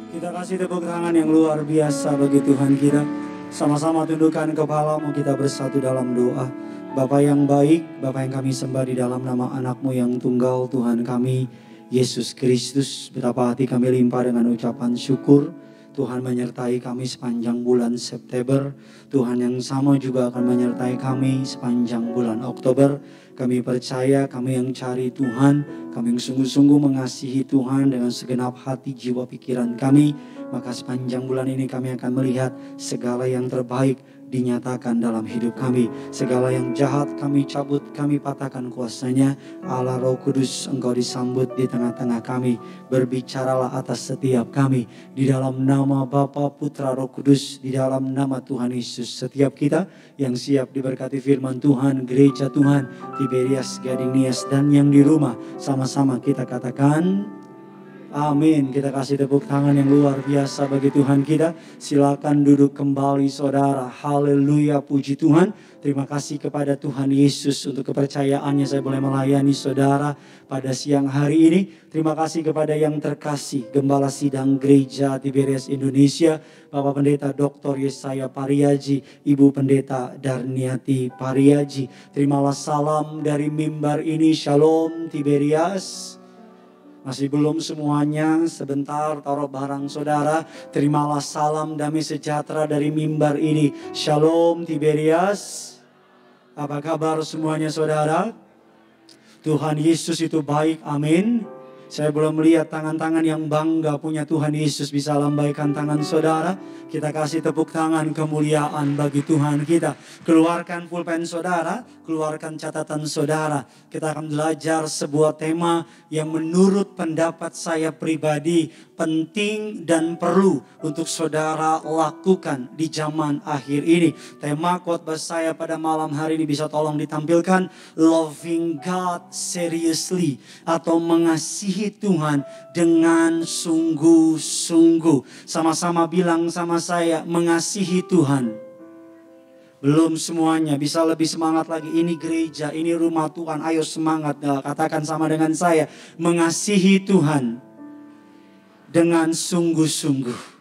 Kita kasih tepuk tangan yang luar biasa bagi Tuhan kita. Sama-sama tundukkan kepalamu, kita bersatu dalam doa. Bapa yang baik, Bapa yang kami sembah di dalam nama anakmu yang tunggal, Tuhan kami, Yesus Kristus. Betapa hati kami limpah dengan ucapan syukur. Tuhan menyertai kami sepanjang bulan September. Tuhan yang sama juga akan menyertai kami sepanjang bulan Oktober. Kami percaya, kami yang cari Tuhan, kami yang sungguh-sungguh mengasihi Tuhan dengan segenap hati, jiwa, pikiran kami. Maka sepanjang bulan ini kami akan melihat segala yang terbaik dinyatakan dalam hidup kami. Segala yang jahat kami cabut, kami patahkan kuasanya. Allah Roh Kudus, Engkau disambut di tengah-tengah kami. Berbicaralah atas setiap kami. Di dalam nama Bapa, Putra, Roh Kudus, di dalam nama Tuhan Yesus. Setiap kita yang siap diberkati firman Tuhan, gereja Tuhan, Tiberias, Gading Nias, dan yang di rumah. Sama-sama kita katakan amin. Kita kasih tepuk tangan yang luar biasa bagi Tuhan kita. Silakan duduk kembali saudara. Haleluya, puji Tuhan. Terima kasih kepada Tuhan Yesus untuk kepercayaannya saya boleh melayani saudara pada siang hari ini. Terima kasih kepada yang terkasih Gembala Sidang Gereja Tiberias Indonesia, Bapak Pendeta Dr. Yesaya Pariaji, Ibu Pendeta Darniati Pariaji. Terimalah salam dari mimbar ini. Shalom Tiberias. Masih belum semuanya, sebentar taruh barang saudara. Terimalah salam damai sejahtera dari mimbar ini. Shalom Tiberias. Apa kabar semuanya saudara? Tuhan Yesus itu baik, amin. Saya belum melihat tangan-tangan yang bangga punya Tuhan Yesus bisa lambaikan tangan saudara. Kita kasih tepuk tangan kemuliaan bagi Tuhan kita. Keluarkan pulpen saudara, keluarkan catatan saudara. Kita akan belajar sebuah tema yang menurut pendapat saya pribadi penting dan perlu untuk saudara lakukan di zaman akhir ini. Tema khotbah saya pada malam hari ini bisa tolong ditampilkan, Loving God Seriously, atau mengasihi Tuhan dengan sungguh-sungguh. Sama-sama bilang sama saya, mengasihi Tuhan. Belum semuanya, bisa lebih semangat lagi. Ini gereja, ini rumah Tuhan. Ayo semangat, katakan sama dengan saya, mengasihi Tuhan dengan sungguh-sungguh.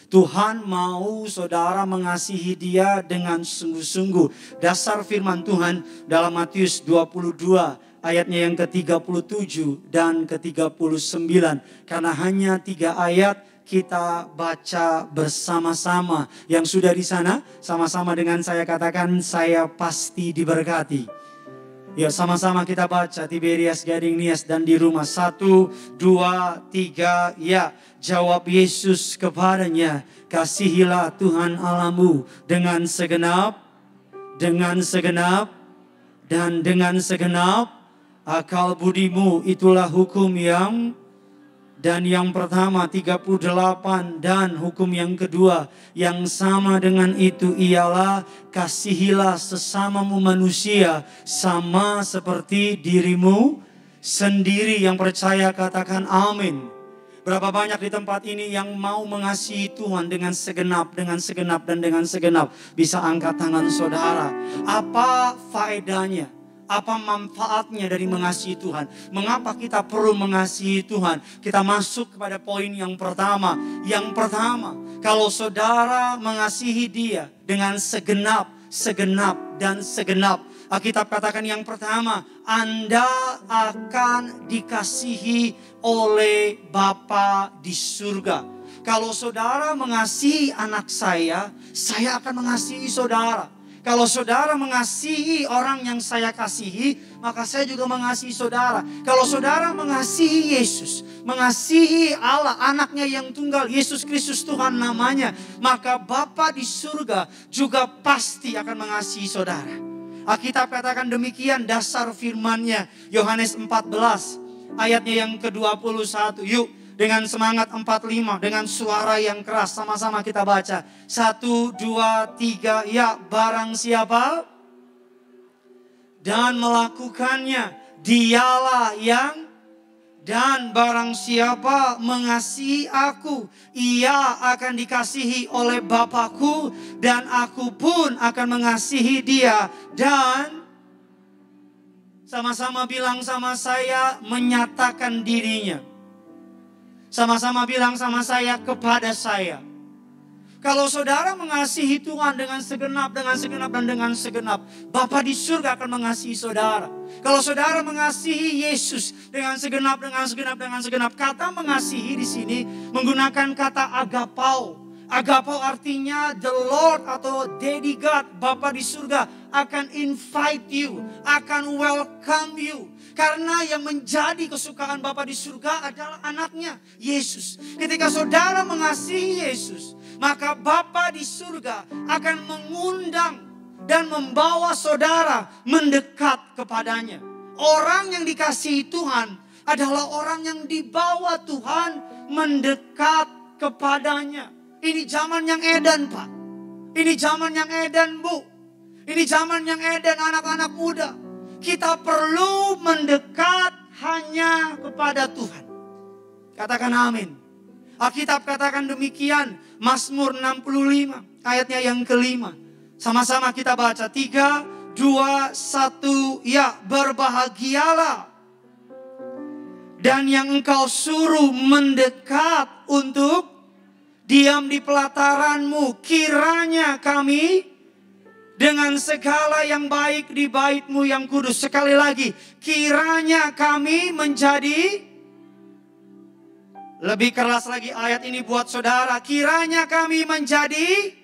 Tuhan mau saudara mengasihi Dia dengan sungguh-sungguh. Dasar firman Tuhan dalam Matius 22 ayatnya yang ke-37 dan ke-39. Karena hanya 3 ayat kita baca bersama-sama. Yang sudah di sana sama-sama dengan saya katakan, saya pasti diberkati. Ya, sama-sama kita baca Tiberias, Gading Nias, dan di rumah. 1, 2, 3, ya. Jawab Yesus kepadanya, kasihilah Tuhan Allahmu dengan segenap, dan dengan segenap akal budimu. Itulah hukum yang pertama 38, dan hukum yang kedua yang sama dengan itu ialah kasihilah sesamamu manusia sama seperti dirimu sendiri. Yang percaya katakan amin. Berapa banyak di tempat ini yang mau mengasihi Tuhan dengan segenap. Bisa angkat tangan saudara. Apa faedahnya? Apa manfaatnya dari mengasihi Tuhan? Mengapa kita perlu mengasihi Tuhan? Kita masuk kepada poin yang pertama. Yang pertama, kalau saudara mengasihi Dia dengan segenap. Alkitab katakan yang pertama, Anda akan dikasihi oleh Bapa di surga. Kalau saudara mengasihi anak saya akan mengasihi saudara. Kalau saudara mengasihi orang yang saya kasihi, maka saya juga mengasihi saudara. Kalau saudara mengasihi Yesus, mengasihi Allah, anaknya yang tunggal, Yesus Kristus Tuhan namanya, maka Bapa di surga juga pasti akan mengasihi saudara. Alkitab katakan demikian dasar firman-Nya. Yohanes 14 ayatnya yang ke-21. Yuk dengan semangat 45, dengan suara yang keras sama-sama kita baca. 1, 2, 3, ya. Barang siapa dan melakukannya, dialah yang. Dan barang siapa mengasihi aku, ia akan dikasihi oleh Bapa-Ku, dan aku pun akan mengasihi dia. Dan sama-sama bilang sama saya, menyatakan dirinya. Sama-sama bilang sama saya, kepada saya. Kalau saudara mengasihi Tuhan dengan segenap, dan dengan segenap, Bapa di surga akan mengasihi saudara. Kalau saudara mengasihi Yesus dengan segenap, kata mengasihi di sini menggunakan kata agapao. Agapao artinya the Lord atau Daddy God, Bapa di surga akan invite you, akan welcome you. Karena yang menjadi kesukaan Bapa di surga adalah anaknya, Yesus. Ketika saudara mengasihi Yesus, maka Bapa di surga akan mengundang dan membawa saudara mendekat kepadanya. Orang yang dikasihi Tuhan adalah orang yang dibawa Tuhan mendekat kepadanya. Ini zaman yang edan, Pak. Ini zaman yang edan, Bu. Ini zaman yang edan, anak-anak muda. Kita perlu mendekat hanya kepada Tuhan. Katakan amin. Alkitab katakan demikian. Mazmur 65 ayatnya yang kelima. Sama-sama kita baca. 3, 2, 1. Ya, berbahagialah. Dan yang engkau suruh mendekat untuk diam di pelataranmu. Kiranya kami dengan segala yang baik di bait-Mu yang kudus. Sekali lagi, kiranya kami menjadi, lebih keras lagi ayat ini buat saudara. Kiranya kami menjadi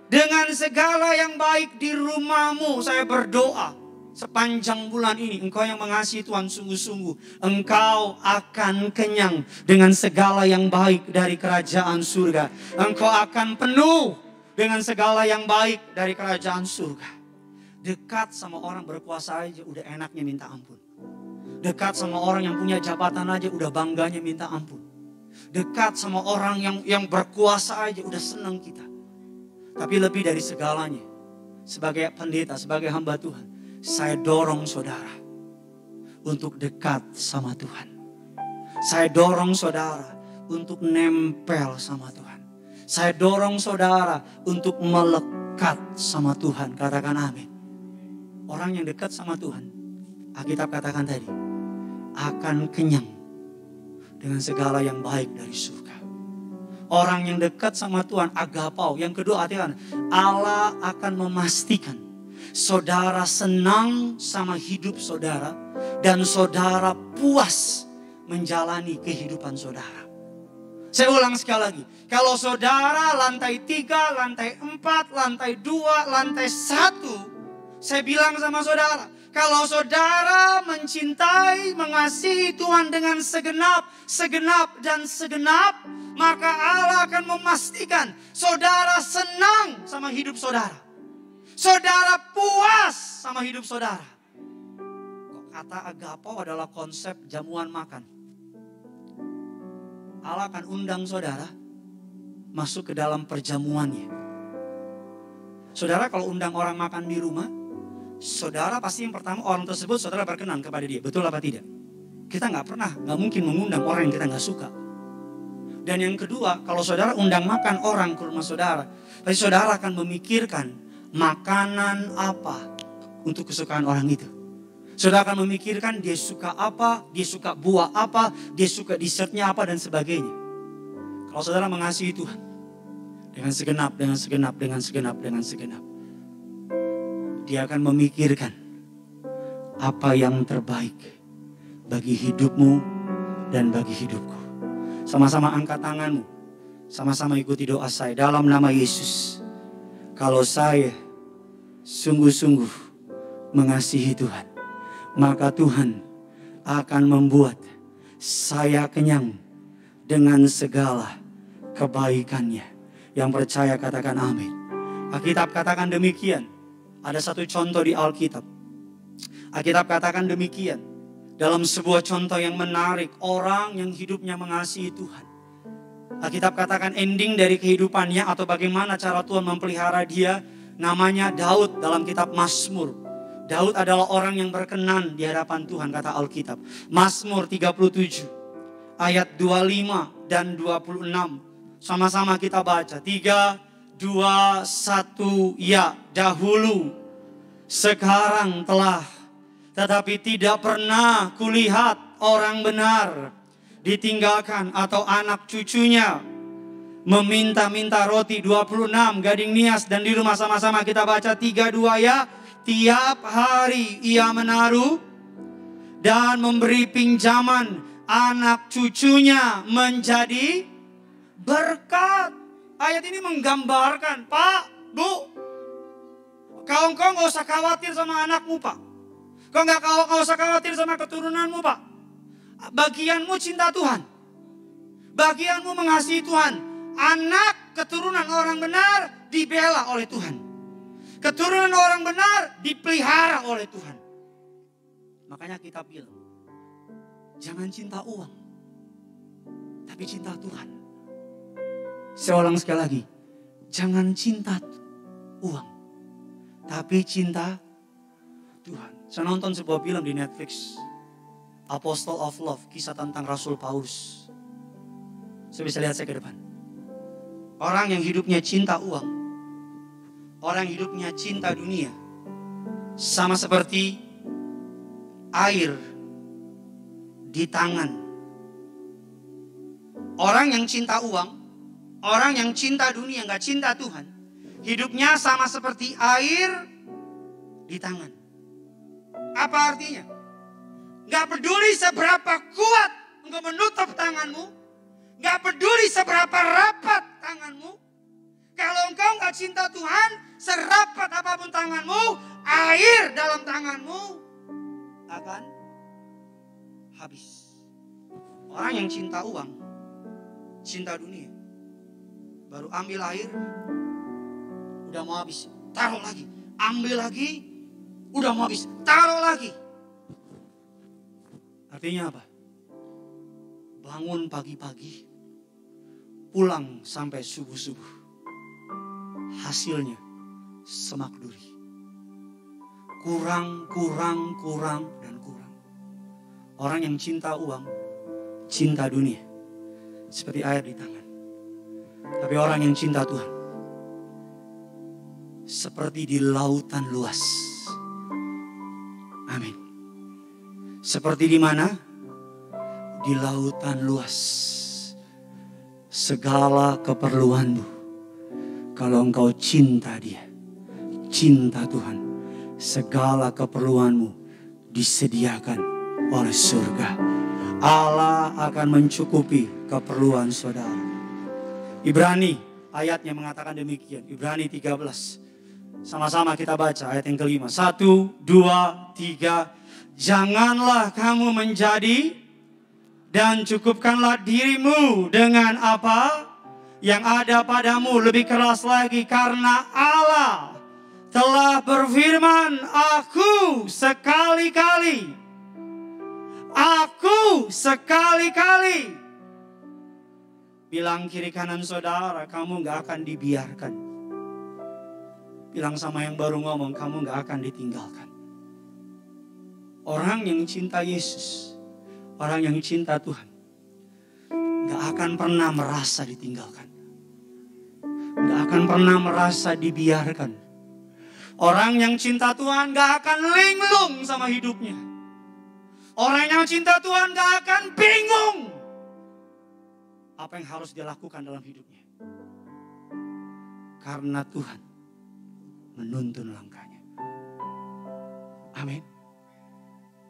dengan segala yang baik di rumah-Mu. Saya berdoa sepanjang bulan ini, engkau yang mengasihi Tuhan sungguh-sungguh, engkau akan kenyang dengan segala yang baik dari kerajaan surga. Engkau akan penuh dengan segala yang baik dari kerajaan surga. Dekat sama orang berkuasa aja udah enaknya minta ampun. Dekat sama orang yang punya jabatan aja udah bangganya minta ampun. Dekat sama orang yang berkuasa aja udah senang kita. Tapi lebih dari segalanya, sebagai pendeta, sebagai hamba Tuhan, saya dorong saudara untuk dekat sama Tuhan. Saya dorong saudara untuk nempel sama Tuhan. Saya dorong saudara untuk melekat sama Tuhan. Katakan amin. Orang yang dekat sama Tuhan, Alkitab katakan tadi, akan kenyang dengan segala yang baik dari surga. Orang yang dekat sama Tuhan, agapao. Yang kedua artinya, Allah akan memastikan saudara senang sama hidup saudara, dan saudara puas menjalani kehidupan saudara. Saya ulang sekali lagi. Kalau saudara lantai 3, lantai 4, lantai 2, lantai 1. Saya bilang sama saudara. Kalau saudara mencintai, mengasihi Tuhan dengan segenap, dan segenap. Maka Allah akan memastikan saudara senang sama hidup saudara. Saudara puas sama hidup saudara. Kata agapao adalah konsep jamuan makan. Allah akan undang saudara masuk ke dalam perjamuannya. Saudara kalau undang orang makan di rumah, saudara pasti yang pertama orang tersebut saudara berkenan kepada dia. Betul apa tidak? Kita nggak mungkin mengundang orang yang kita nggak suka. Dan yang kedua, kalau saudara undang makan orang ke rumah saudara, pasti saudara akan memikirkan makanan apa untuk kesukaan orang itu. Saudara akan memikirkan dia suka apa, dia suka buah apa, dia suka dessertnya apa dan sebagainya. Kalau saudara mengasihi Tuhan dengan segenap, dia akan memikirkan apa yang terbaik bagi hidupmu dan bagi hidupku. Sama-sama angkat tanganmu, sama-sama ikuti doa saya dalam nama Yesus. Kalau saya sungguh-sungguh mengasihi Tuhan, maka Tuhan akan membuat saya kenyang dengan segala kebaikannya. Yang percaya katakan amin. Alkitab katakan demikian. Ada satu contoh di Alkitab. Alkitab katakan demikian. Dalam sebuah contoh yang menarik, orang yang hidupnya mengasihi Tuhan. Alkitab katakan ending dari kehidupannya atau bagaimana cara Tuhan memelihara dia. Namanya Daud dalam kitab Mazmur. Daud adalah orang yang berkenan di hadapan Tuhan, kata Alkitab. Mazmur 37 ayat 25 dan 26. Sama-sama kita baca. 3, 2, 1. Ya, dahulu, sekarang telah, tetapi tidak pernah kulihat orang benar. ditinggalkan atau anak cucunya meminta-minta roti 26 gading nias, dan di rumah sama-sama kita baca 32 ya. Tiap hari ia menaruh dan memberi pinjaman anak cucunya menjadi berkat. Ayat ini menggambarkan, Pak, Bu, kau nggak usah khawatir sama anakmu, Pak. Kau nggak usah khawatir sama keturunanmu, Pak. Bagianmu cinta Tuhan. Bagianmu mengasihi Tuhan. Anak keturunan orang benar dibela oleh Tuhan. Keturunan orang benar dipelihara oleh Tuhan. Makanya kita bilang, jangan cinta uang, tapi cinta Tuhan. Saya ulang sekali lagi, jangan cinta uang, tapi cinta Tuhan. Saya nonton sebuah film di Netflix, Apostle of Love, kisah tentang Rasul Paulus. Saya bisa lihat saya ke depan. Orang yang hidupnya cinta uang, orang yang hidupnya cinta dunia, sama seperti air di tangan. Orang yang cinta uang, orang yang cinta dunia, nggak cinta Tuhan, hidupnya sama seperti air di tangan. Apa artinya? Nggak peduli seberapa kuat engkau menutup tanganmu, nggak peduli seberapa rapat tanganmu, kalau engkau nggak cinta Tuhan, serapat apapun tanganmu, air dalam tanganmu akan habis. Orang yang cinta uang, cinta dunia, baru ambil air, udah mau habis, taruh lagi, ambil lagi, udah mau habis, taruh lagi. Artinya apa? Bangun pagi-pagi, pulang sampai subuh-subuh, hasilnya semak duri. Kurang, dan kurang. Orang yang cinta uang, cinta dunia, seperti air di tangan. Tapi orang yang cinta Tuhan, seperti di lautan luas. Amin. Seperti di mana? Di lautan luas. Segala keperluanmu, kalau engkau cinta Dia, cinta Tuhan, segala keperluanmu disediakan oleh surga. Allah akan mencukupi keperluan saudara. Ibrani ayatnya mengatakan demikian. Ibrani 13. Sama-sama kita baca ayat yang kelima. 1, 2, 3. Janganlah kamu menjadi dan cukupkanlah dirimu dengan apa yang ada padamu, lebih keras lagi, karena Allah telah berfirman, aku sekali-kali bilang kiri kanan saudara, kamu gak akan dibiarkan. Bilang sama yang baru ngomong, kamu gak akan ditinggalkan. Orang yang cinta Yesus, orang yang cinta Tuhan, gak akan pernah merasa ditinggalkan. Gak akan pernah merasa dibiarkan. Orang yang cinta Tuhan gak akan linglung sama hidupnya. Orang yang cinta Tuhan gak akan bingung apa yang harus dia lakukan dalam hidupnya. Karena Tuhan menuntun langkahnya. Amin.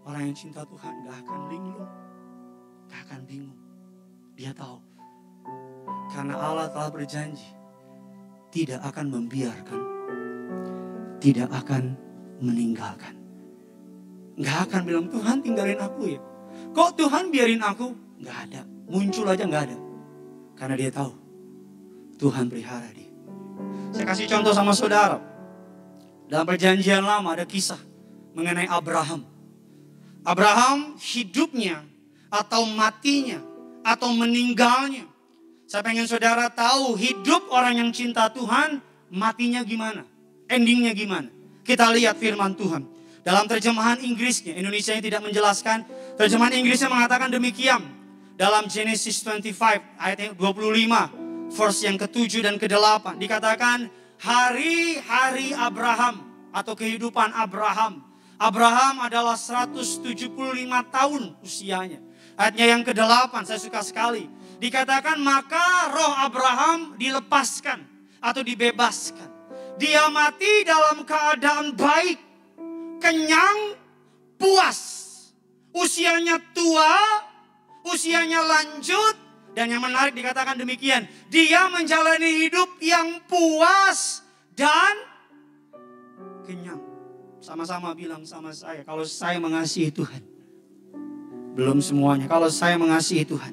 Orang yang cinta Tuhan gak akan linglung, gak akan bingung. Dia tahu, karena Allah telah berjanji, tidak akan membiarkan, tidak akan meninggalkan. Gak akan bilang, Tuhan tinggalin aku ya. Kok Tuhan biarin aku? Gak ada, muncul aja gak ada. Karena dia tahu, Tuhan pelihara dia. Saya kasih contoh sama saudara. Dalam perjanjian lama ada kisah mengenai Abraham. Abraham hidupnya atau matinya atau meninggalnya. Saya pengen saudara tahu hidup orang yang cinta Tuhan, matinya gimana? Endingnya gimana? Kita lihat firman Tuhan. Dalam terjemahan Inggrisnya, Indonesia yang tidak menjelaskan. Terjemahan Inggrisnya mengatakan demikian. Dalam Genesis 25 ayat yang 25, verse yang ke-7 dan ke-8. Dikatakan hari-hari Abraham atau kehidupan Abraham. Abraham adalah 175 tahun usianya. Ayatnya yang ke-8, saya suka sekali. Dikatakan maka roh Abraham dilepaskan atau dibebaskan. Dia mati dalam keadaan baik, kenyang, puas. Usianya tua, usianya lanjut. Dan yang menarik dikatakan demikian. Dia menjalani hidup yang puas dan kenyang. Sama-sama bilang sama saya, kalau saya mengasihi Tuhan. Belum semuanya, kalau saya mengasihi Tuhan.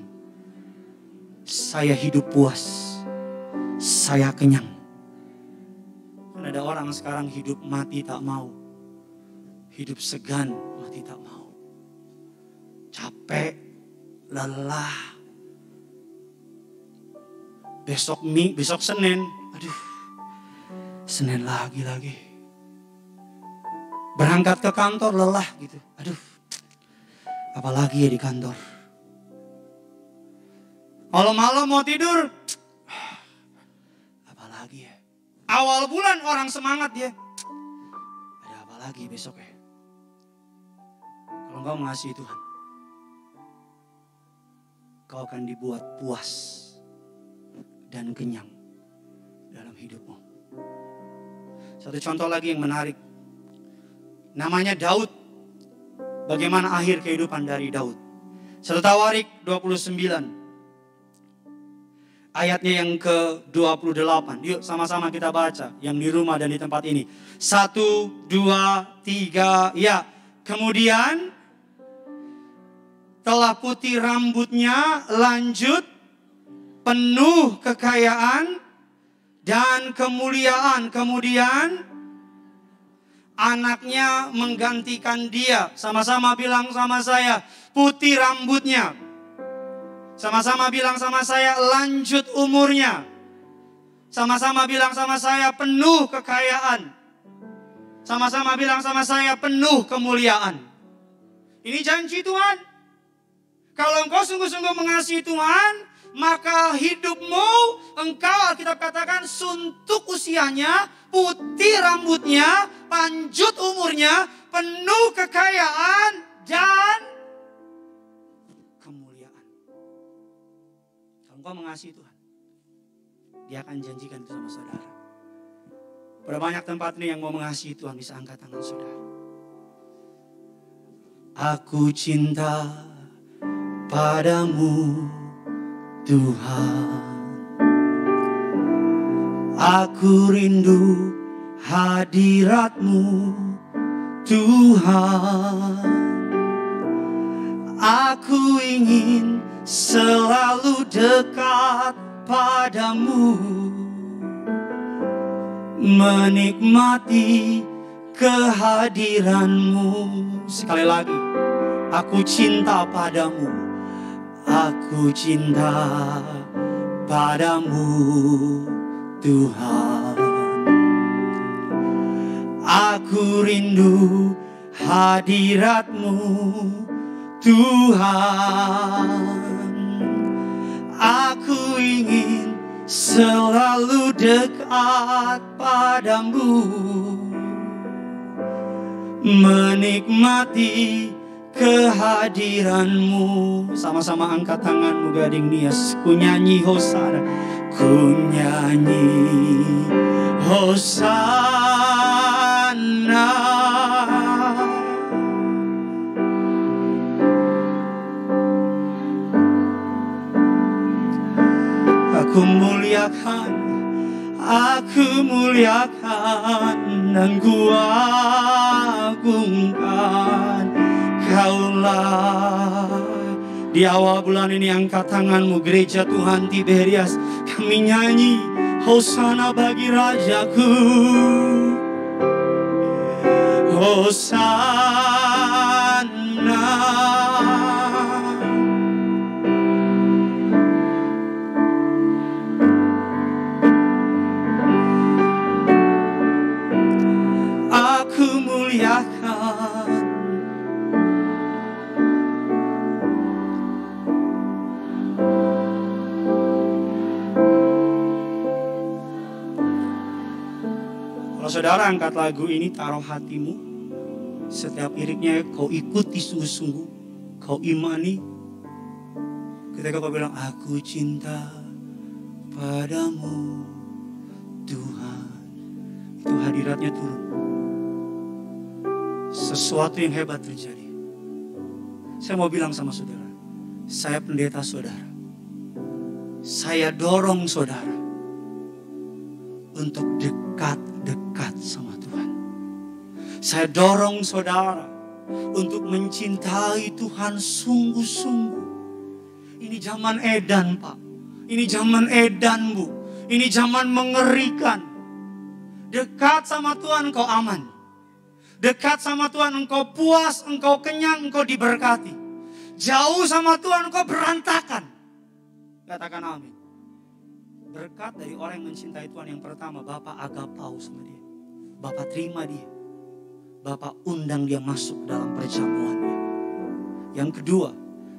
Saya hidup puas. Saya kenyang. Kan ada orang sekarang hidup mati tak mau. Hidup segan, mati tak mau. Capek, lelah. Besok Senin, aduh, Senin lagi. Berangkat ke kantor lelah gitu, aduh, apalagi ya di kantor. Malam-malam mau tidur, apalagi ya. Awal bulan orang semangat ya, ada apa lagi besok ya. Kalau engkau mengasihi Tuhan, kau akan dibuat puas dan kenyang dalam hidupmu. Satu contoh lagi yang menarik. Namanya Daud. Bagaimana akhir kehidupan dari Daud. 1 Tawarik 29. Ayatnya yang ke-28. Yuk sama-sama kita baca. Yang di rumah dan di tempat ini. 1, 2, 3. Ya. Kemudian telah putih rambutnya, lanjut penuh kekayaan dan kemuliaan. Kemudian anaknya menggantikan dia. Sama-sama bilang sama saya, putih rambutnya. Sama-sama bilang sama saya, lanjut umurnya. Sama-sama bilang sama saya, penuh kekayaan. Sama-sama bilang sama saya, penuh kemuliaan. Ini janji Tuhan. Kalau engkau sungguh-sungguh mengasihi Tuhan, maka hidupmu, engkau Alkitab katakan suntuk usianya, putih rambutnya, panjut umurnya, penuh kekayaan dan kemuliaan. Kalau engkau mengasihi Tuhan, Dia akan janjikan itu sama saudara. Pada banyak tempat ini yang mau mengasihi Tuhan, bisa angkat tangan saudara. Aku cinta padamu Tuhan, aku rindu hadirat-Mu Tuhan. Aku ingin selalu dekat padamu, menikmati kehadiran-Mu. Sekali lagi, aku cinta padamu. Aku cinta padamu Tuhan. Aku rindu hadirat-Mu Tuhan. Aku ingin selalu dekat padamu, menikmati kehadiran-Mu. Sama-sama angkat tanganmu gading Nias. Ku nyanyi Hosana. Ku nyanyi Hosana. Aku muliakan, aku muliakan dan ku agungkan Kaulah. Di awal bulan ini angkat tanganmu gereja Tuhan Tiberias. Kami nyanyi Hosana bagi Rajaku. Hosana. Aku muliakan. Kalau saudara angkat lagu ini, taruh hatimu. Setiap liriknya kau ikuti sungguh-sungguh. Kau imani. Ketika kau bilang, aku cinta padamu Tuhan, itu hadiratnya turun. Sesuatu yang hebat terjadi. Saya mau bilang sama saudara, saya pendeta saudara. Saya dorong saudara untuk dekat-dekat sama Tuhan. Saya dorong saudara untuk mencintai Tuhan sungguh-sungguh. Ini zaman edan, Pak. Ini zaman edan, Bu. Ini zaman mengerikan. Dekat sama Tuhan engkau aman. Dekat sama Tuhan engkau puas, engkau kenyang, engkau diberkati. Jauh sama Tuhan engkau berantakan. Katakan amin. Berkat dari orang yang mencintai Tuhan yang pertama, Bapak agapau sama dia. Bapak terima dia. Bapak undang dia masuk dalam perjamuan dia. Yang kedua,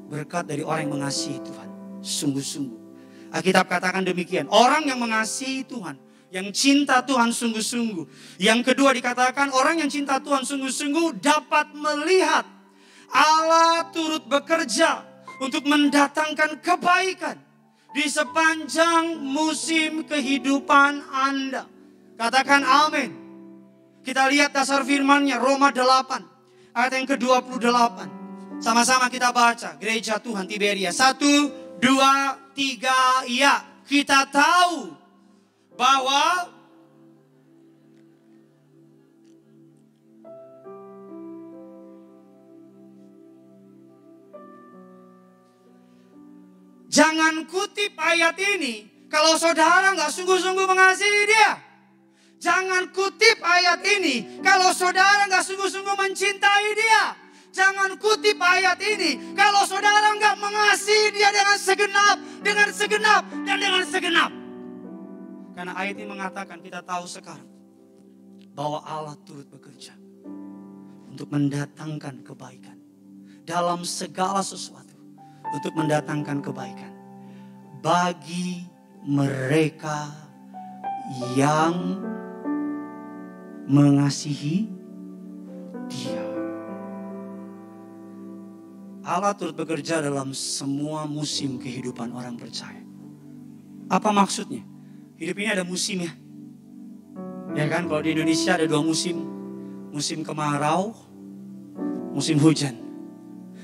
berkat dari orang yang mengasihi Tuhan sungguh-sungguh. Alkitab katakan demikian, orang yang mengasihi Tuhan, yang cinta Tuhan sungguh-sungguh. Yang kedua dikatakan orang yang cinta Tuhan sungguh-sungguh dapat melihat Allah turut bekerja untuk mendatangkan kebaikan di sepanjang musim kehidupan Anda. Katakan amin. Kita lihat dasar firman-Nya, Roma 8 ayat yang ke-28. Sama-sama kita baca, Gereja Tuhan Tiberia. 1, 2, 3, ya. Kita tahu bahwa jangan kutip ayat ini kalau saudara nggak sungguh-sungguh mengasihi dia. Jangan kutip ayat ini kalau saudara nggak sungguh-sungguh mencintai dia. Jangan kutip ayat ini kalau saudara nggak mengasihi dia dengan segenap, dan dengan segenap. Karena ayat ini mengatakan kita tahu sekarang bahwa Allah turut bekerja untuk mendatangkan kebaikan dalam segala sesuatu, untuk mendatangkan kebaikan bagi mereka yang mengasihi Dia. Allah turut bekerja dalam semua musim kehidupan orang percaya. Apa maksudnya? Hidup ini ada musim ya. Ya kan, kalau di Indonesia ada 2 musim. Musim kemarau, musim hujan.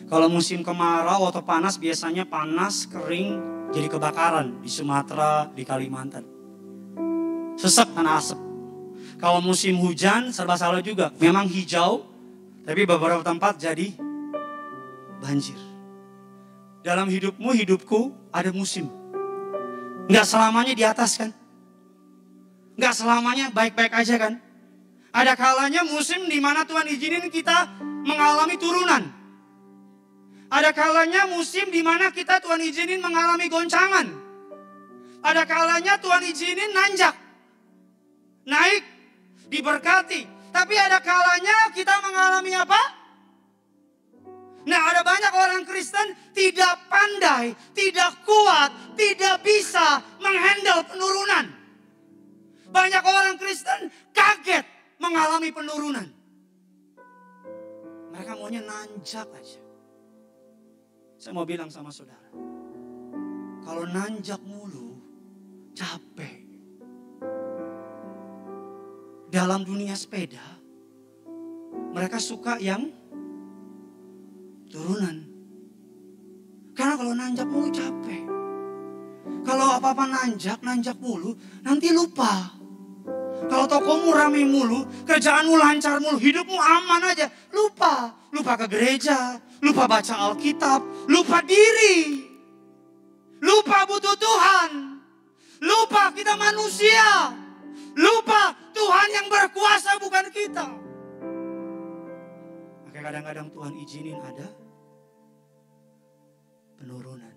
Kalau musim kemarau atau panas, biasanya panas, kering, jadi kebakaran di Sumatera, di Kalimantan. Sesek tanah asap. Kalau musim hujan, serba salah juga. Memang hijau, tapi beberapa tempat jadi banjir. Dalam hidupmu, hidupku ada musim. Nggak selamanya di atas kan? Nggak selamanya baik-baik aja kan? Ada kalanya musim di mana Tuhan izinin kita mengalami turunan. Ada kalanya musim di mana kita Tuhan izinin mengalami goncangan. Ada kalanya Tuhan izinin nanjak, naik, diberkati. Tapi ada kalanya kita mengalami apa? Nah, ada banyak orang Kristen tidak pandai, tidak kuat, tidak bisa menghandle penurunan. Banyak orang Kristen kaget mengalami penurunan. Mereka maunya nanjak aja. Saya mau bilang sama saudara, kalau nanjak mulu, capek. Dalam dunia sepeda, mereka suka yang turunan. Karena kalau nanjak mulu capek. Kalau apa-apa nanjak mulu, nanti lupa. Kalau tokomu rame mulu, kerjaanmu lancar mulu, hidupmu aman aja, lupa. Lupa ke gereja, lupa baca Alkitab, lupa diri. Lupa butuh Tuhan. Lupa kita manusia. Lupa Tuhan yang berkuasa bukan kita. Makanya kadang-kadang Tuhan izinin ada penurunan.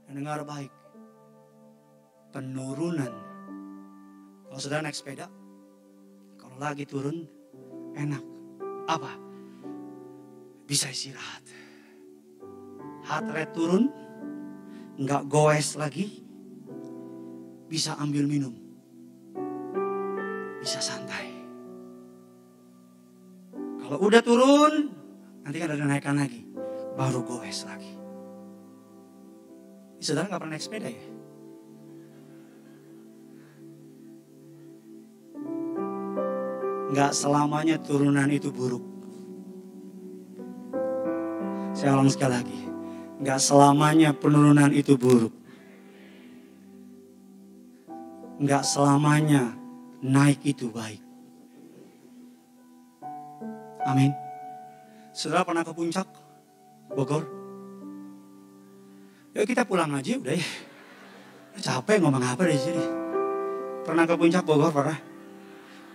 Dan dengar baik. Penurunan. Kalau sudah naik sepeda, kalau lagi turun, enak. Apa? Bisa istirahat. Heart rate turun, nggak goes lagi, bisa ambil minum, bisa santai. Kalau udah turun, nanti kan ada naikan lagi, baru goes lagi. Saudara nggak pernah naik sepeda ya? Nggak selamanya turunan itu buruk. Saya ulang sekali lagi. Nggak selamanya penurunan itu buruk. Nggak selamanya naik itu baik. Amin. Saudara pernah ke puncak Bogor? Yuk kita pulang aja udah ya. Capek ngomong apa di sini. Pernah ke puncak Bogor pernah?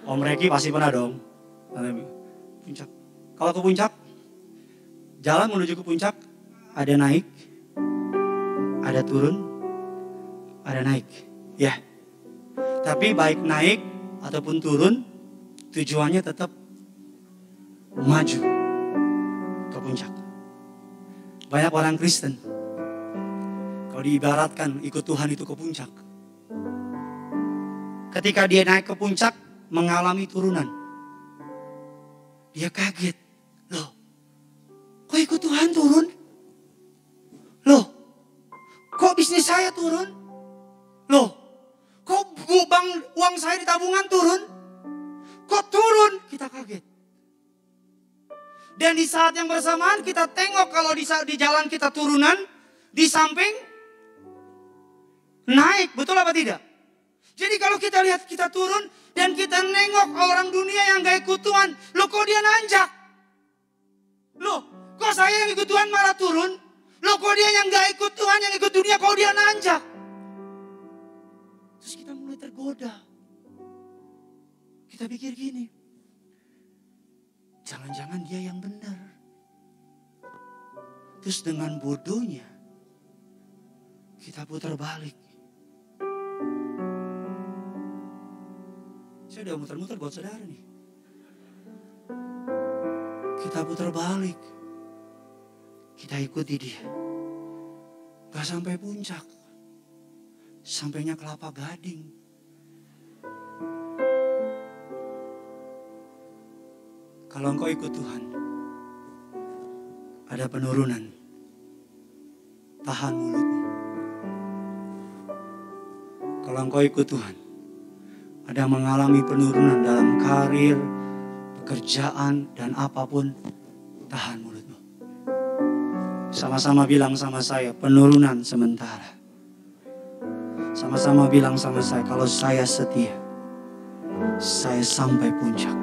Om Reki pasti pernah dong. Puncak. Kalau ke puncak, jalan menuju ke puncak ada naik, ada turun, ada naik. Ya. Tapi baik naik ataupun turun, tujuannya tetap maju ke puncak. Banyak orang Kristen, kalau diibaratkan ikut Tuhan itu ke puncak. Ketika dia naik ke puncak, mengalami turunan. Dia kaget. Loh, kok ikut Tuhan turun? Loh, kok bisnis saya turun? Loh, kok uang saya di tabungan turun? Kok turun? Kita kaget. Dan di saat yang bersamaan kita tengok kalau di jalan kita turunan, di samping naik, betul apa tidak? Jadi kalau kita lihat kita turun dan kita nengok orang dunia yang gak ikut Tuhan, loh kok dia nanjak? Loh, kok saya yang ikut Tuhan malah turun? Loh kok dia yang gak ikut Tuhan, yang ikut dunia kok dia nanjak? Terus kita mulai tergoda. Kita pikir gini, jangan-jangan dia yang benar. Terus dengan bodohnya, kita putar balik. Saya udah muter-muter buat saudara nih. Kita putar balik. Kita ikuti dia. Gak sampai puncak. Sampainya Kelapa Gading. Kalau engkau ikut Tuhan, ada penurunan. Tahan mulutmu. Kalau engkau ikut Tuhan, ada mengalami penurunan dalam karir, pekerjaan, dan apapun, tahan mulutmu. Sama-sama bilang sama saya, penurunan sementara. Sama-sama bilang sama saya, kalau saya setia, saya sampai puncak.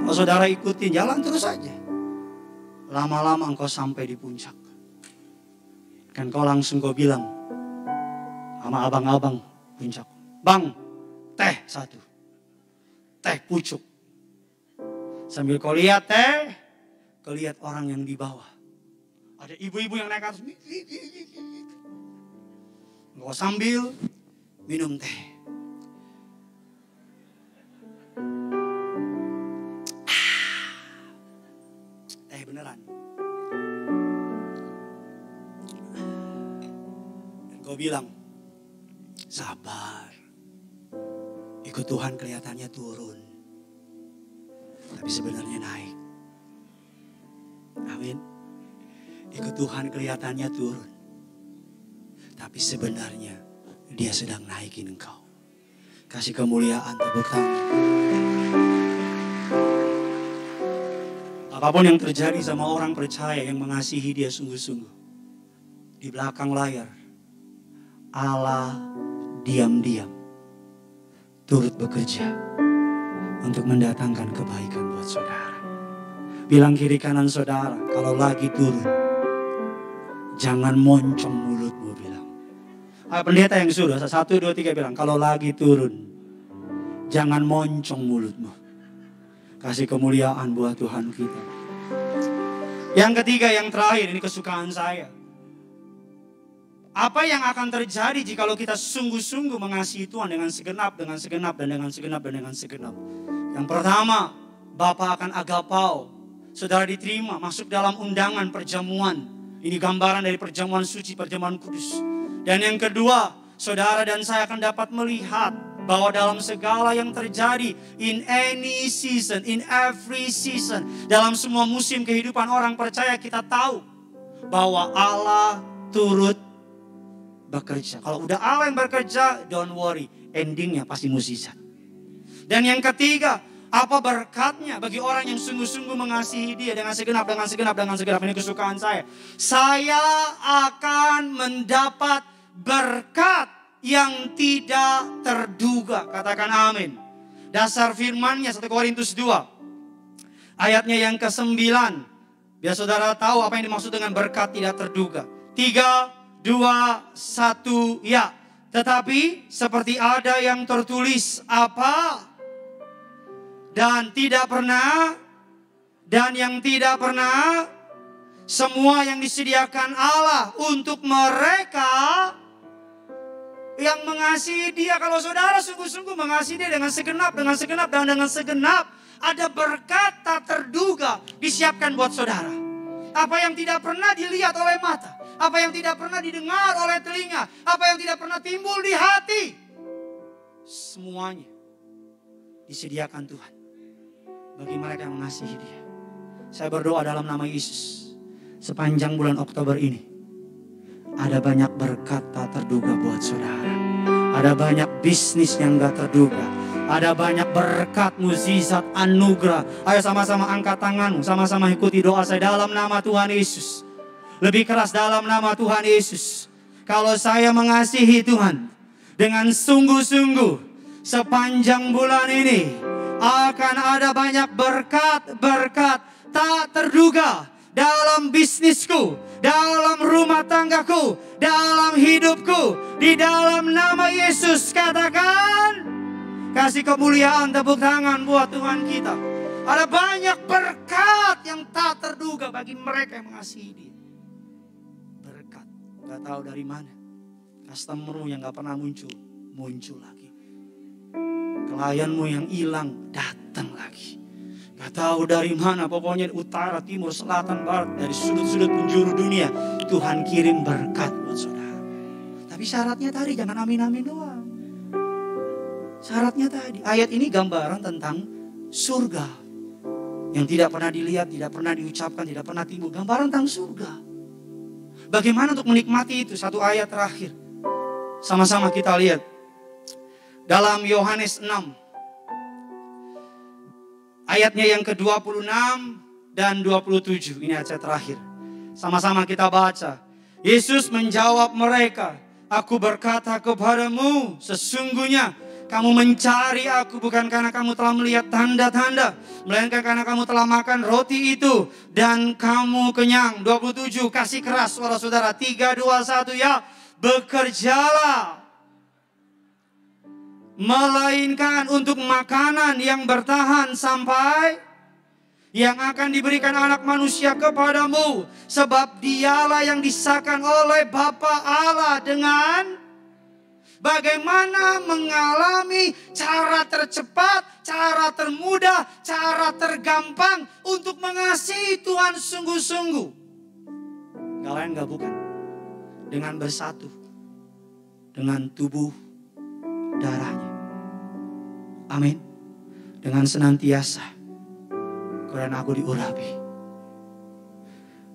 Kalau saudara ikutin, jalan terus aja. Lama-lama engkau sampai di puncak. Dan kau langsung bilang sama abang-abang puncak, Bang, teh satu. Teh pucuk. Sambil kau lihat teh, kau lihat orang yang di bawah. Ada ibu-ibu yang naik atas. Kau sambil minum teh. Teh beneran. Dan kau bilang, sabar. Ikut Tuhan kelihatannya turun. Tapi sebenarnya naik. Amin. Ikut Tuhan kelihatannya turun. Tapi sebenarnya dia sedang naikin engkau. Kasih kemuliaan, tepuk tangan. Apapun yang terjadi sama orang percaya yang mengasihi dia sungguh-sungguh. Di belakang layar, Allah diam-diam turut bekerja untuk mendatangkan kebaikan buat saudara. Bilang kiri kanan saudara, kalau lagi turun, jangan moncong mulutmu bilang. Pendeta yang sudah, 1, 2, 3 bilang, kalau lagi turun, jangan moncong mulutmu. Kasih kemuliaan buat Tuhan kita. Yang ketiga, yang terakhir, ini kesukaan saya. Apa yang akan terjadi jika kita sungguh-sungguh mengasihi Tuhan dengan segenap, dengan segenap, dan dengan segenap, dan dengan segenap. Yang pertama, Bapa akan agapau. Saudara diterima masuk dalam undangan perjamuan. Ini gambaran dari perjamuan suci, perjamuan kudus. Dan yang kedua, saudara dan saya akan dapat melihat bahwa dalam segala yang terjadi, in any season, in every season, dalam semua musim kehidupan orang percaya, kita tahu bahwa Allah turut bekerja. Kalau udah Allah yang bekerja, don't worry, endingnya pasti mukjizat. Dan yang ketiga, apa berkatnya bagi orang yang sungguh-sungguh mengasihi Dia dengan segenap, dengan segenap, dengan segenap. Ini kesukaan saya. Saya akan mendapat berkat yang tidak terduga. Katakan amin. Dasar firman-Nya 1 Korintus 2. Ayatnya yang ke-9. Biar saudara tahu apa yang dimaksud dengan berkat tidak terduga. 3, 2, 1, ya. Tetapi seperti ada yang tertulis apa? Dan tidak pernah. Dan yang tidak pernah. Semua yang disediakan Allah untuk mereka yang mengasihi Dia. Kalau saudara sungguh-sungguh mengasihi Dia dengan segenap, dengan segenap, dan dengan segenap, ada berkat tak terduga disiapkan buat saudara. Apa yang tidak pernah dilihat oleh mata, apa yang tidak pernah didengar oleh telinga, apa yang tidak pernah timbul di hati, semuanya disediakan Tuhan bagi mereka yang mengasihi Dia. Saya berdoa dalam nama Yesus, sepanjang bulan Oktober ini ada banyak berkat tak terduga buat saudara. Ada banyak bisnis yang gak terduga. Ada banyak berkat, mukjizat, anugerah. Ayo sama-sama angkat tanganmu, sama-sama ikuti doa saya dalam nama Tuhan Yesus. Lebih keras, dalam nama Tuhan Yesus. Kalau saya mengasihi Tuhan dengan sungguh-sungguh sepanjang bulan ini, akan ada banyak berkat-berkat tak terduga dalam bisnisku, dalam rumah tanggaku, dalam hidupku, di dalam nama Yesus. Katakan, kasih kemuliaan, tepuk tangan buat Tuhan kita. Ada banyak berkat yang tak terduga bagi mereka yang mengasihi Dia. Berkat, gak tahu dari mana. Customermu yang gak pernah muncul, muncul lagi. Klienmu yang hilang, datang lagi. Gak tahu dari mana, pokoknya utara, timur, selatan, barat, dari sudut-sudut penjuru dunia, Tuhan kirim berkat buat saudara. Tapi syaratnya tadi, jangan amin-amin doang. Syaratnya tadi, ayat ini gambaran tentang surga yang tidak pernah dilihat, tidak pernah diucapkan, tidak pernah timbul. Gambaran tentang surga. Bagaimana untuk menikmati itu? Satu ayat terakhir, sama-sama kita lihat dalam Yohanes 6. Ayatnya yang ke-26 dan 27. Ini ayat terakhir. Sama-sama kita baca. Yesus menjawab mereka, aku berkata kepadamu, sesungguhnya kamu mencari aku bukan karena kamu telah melihat tanda-tanda, melainkan karena kamu telah makan roti itu dan kamu kenyang. 27, kasih keras suara saudara. 3, 2, 1, ya. Bekerjalah, melainkan untuk makanan yang bertahan sampai yang akan diberikan anak manusia kepadamu. Sebab dialah yang disahkan oleh Bapa Allah dengan bagaimana mengalami cara tercepat, cara termudah, cara tergampang untuk mengasihi Tuhan sungguh-sungguh. Gak lain gak bukan, dengan bersatu dengan tubuh darahnya. Amin. Dengan senantiasa kau dan aku diurapi.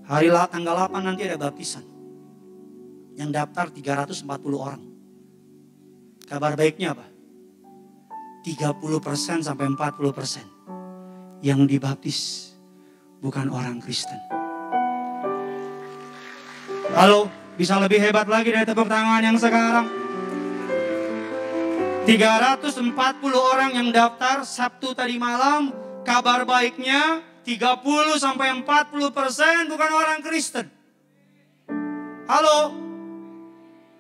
Hari tanggal 8 nanti ada baptisan. Yang daftar 340 orang. Kabar baiknya apa? 30% sampai 40% yang dibaptis bukan orang Kristen. Halo, bisa lebih hebat lagi dari tepuk tangan yang sekarang? 340 orang yang daftar Sabtu tadi malam. Kabar baiknya 30 sampai 40% bukan orang Kristen. Halo.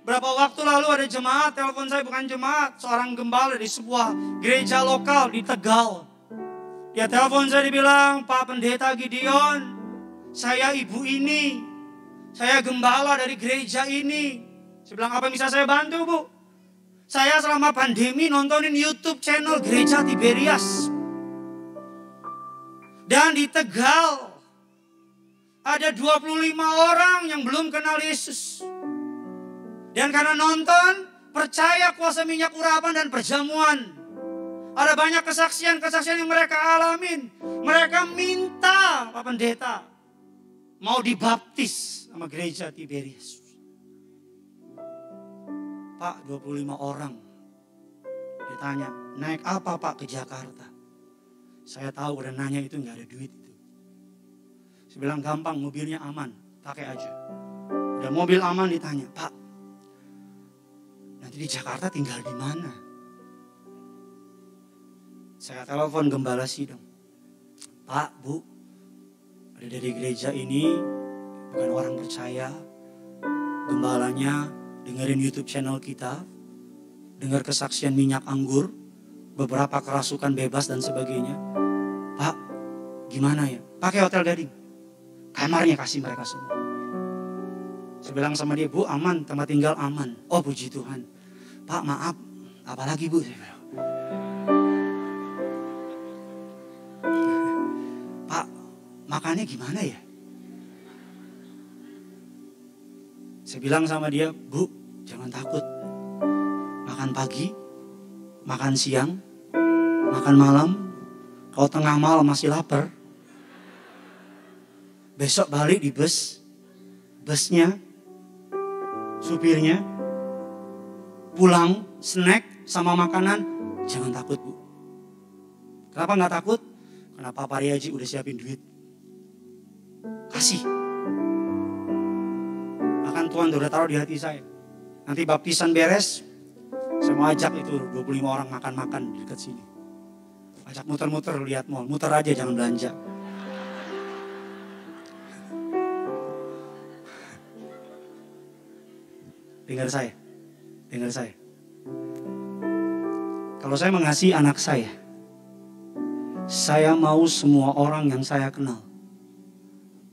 Berapa waktu lalu ada jemaat telepon saya, bukan jemaat, seorang gembala di sebuah gereja lokal di Tegal. Dia telepon saya, dibilang, Pak Pendeta Gideon, saya ibu ini, saya gembala dari gereja ini. Saya bilang, apa yang bisa saya bantu, Bu? Saya selama pandemi nontonin YouTube channel Gereja Tiberias. Dan di Tegal ada 25 orang yang belum kenal Yesus. Dan karena nonton, percaya kuasa minyak urapan dan perjamuan. Ada banyak kesaksian-kesaksian yang mereka alamin. Mereka minta Pak Pendeta mau dibaptis sama Gereja Tiberias. Pak, 25 orang. Ditanya, naik apa Pak ke Jakarta? Saya tahu udah nanya itu nggak ada duit itu. Saya bilang gampang, mobilnya aman, pakai aja. Udah mobil aman ditanya, Pak, nanti di Jakarta tinggal di mana? Saya telepon gembala sidang. Pak, Bu, ada dari gereja ini bukan orang percaya. Gembalanya dengerin YouTube channel kita, dengar kesaksian minyak anggur, beberapa kerasukan bebas dan sebagainya. Pak, gimana ya? Pakai hotel gading. Kamarnya kasih mereka semua. Saya bilang sama dia, Bu, aman, tempat tinggal aman. Oh, puji Tuhan. Pak, maaf, apalagi Bu? Pak, makannya gimana ya? Saya bilang sama dia, Bu, jangan takut. Makan pagi, makan siang, makan malam. Kalau tengah malam masih lapar, besok balik di bus. Busnya, supirnya, pulang, snack sama makanan. Jangan takut, Bu. Kenapa nggak takut? Karena Papa Riaji udah siapin duit. Kasih. Bahkan Tuhan udah taruh di hati saya. Nanti baptisan beres, saya mau ajak itu 25 orang makan-makan di dekat sini. Ajak muter-muter lihat mall. Muter aja, jangan belanja. Dengar saya. Dengar saya. Kalau saya mengasihi anak saya mau semua orang yang saya kenal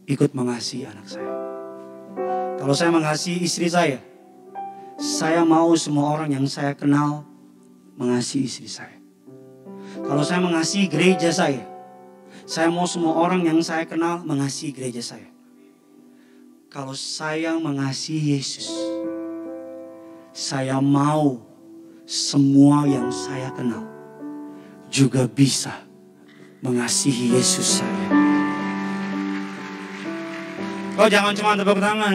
ikut mengasihi anak saya. Kalau saya mengasihi istri saya mau semua orang yang saya kenal mengasihi istri saya. Kalau saya mengasihi gereja saya mau semua orang yang saya kenal mengasihi gereja saya. Kalau saya mengasihi Yesus, saya mau semua yang saya kenal juga bisa mengasihi Yesus saya. Oh, jangan cuma tepuk tangan.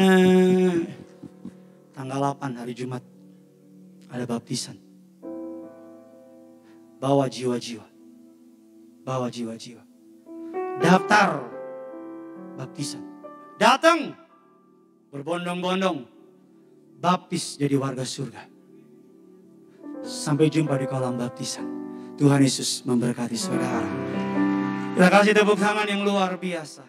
Tanggal 8 hari Jumat ada baptisan. Bawa jiwa-jiwa. Bawa jiwa-jiwa. Daftar baptisan. Datang berbondong-bondong. Baptis jadi warga surga. Sampai jumpa di kolam baptisan. Tuhan Yesus memberkati saudara. Terima kasih, tepuk tangan yang luar biasa.